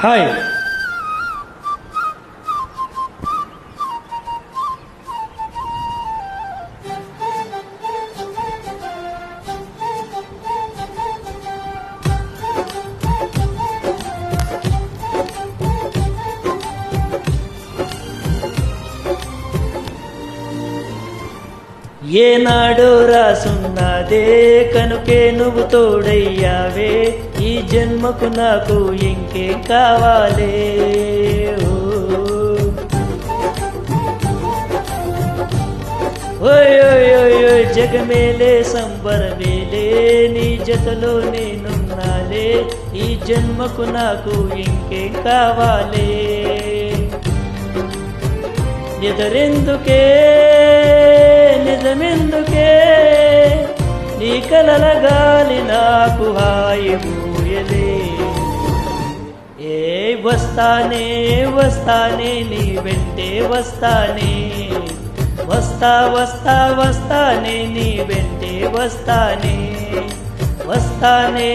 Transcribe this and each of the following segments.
Hi. ఏనాడో రాసున్నదే కనుకే నువ్వు తోడయ్యావే, ఈ జన్మకు నాకు ఇంకేం కావాలే. ఓయ్ ఓయ్ ఓయ్ ఓయ్ జగమేలే సంబరమేలే, నీ జతలో నేనున్నాలే, ఈ జన్మకు నాకు ఇంకేం కావాలే. ఎదరెందుకే నిజమెందుకే, నీ కలల గాలి నాకు హాయి ఊయలే. ఏ వస్తానే వస్తానే నీ వెంటే వస్తానే, వస్తా వస్తా వస్తానే నీ వెంటే వస్తానే, వస్తానే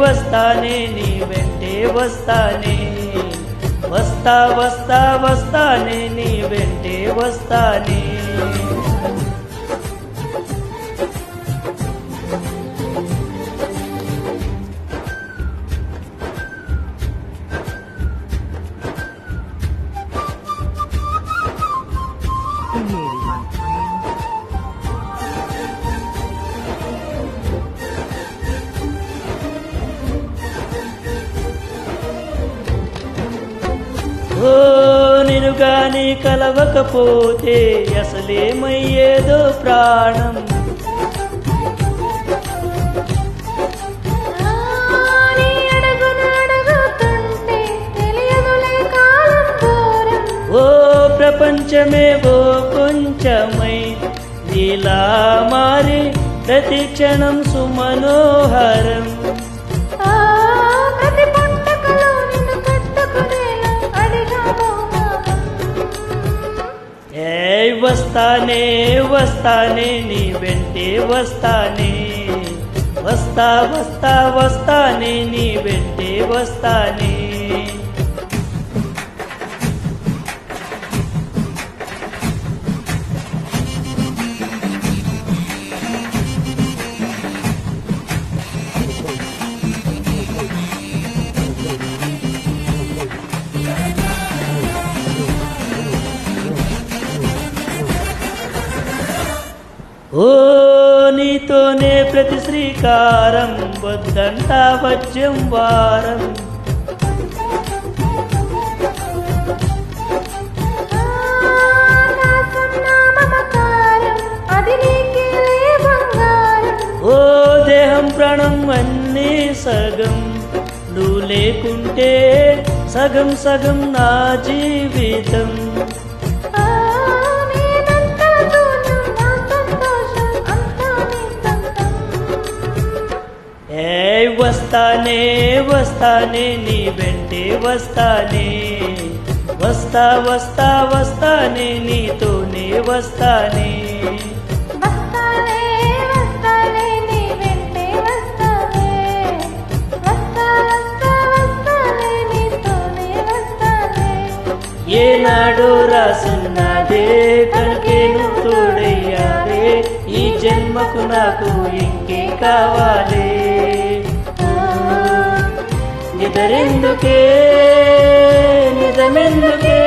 వస్తానే నీ వెంటే వస్తానే, వస్తా వస్తా వస్తానే నీ వెంటే వస్తానే. ఓ నేను గాని కలవకపోతే అసలేమయ్యేదో ప్రాణం. ఓ ప్రపంచమే ఓ కొంచెమై నీలా మారి ప్రతి క్షణం సుమనోహరం. వస్తానే వస్తానే నీ వెంటే వస్తానే, వస్తా వస్తా వస్తానే నీ వెంటే వస్తానే. ఓ నీతోనే ప్రతి శ్రీకారం, వద్దంటా వజ్యం వారం. ఓ దేహం ప్రాణం అన్నీ సగం, నువ్వు లేకుంటే సగం సగం నా జీవితం. వస్తానే వస్తానే నీ వెంటే వస్తానే, వస్తా వస్తా వస్తానే నీతోనే వస్తానే. ఏనాడు రాసున్నదే కనుకే నువ్వు తోడయ్యావే, ఈ జన్మకు నాకు ఇంకే కావాలే. నిజమెందుకే నిజమెందుకే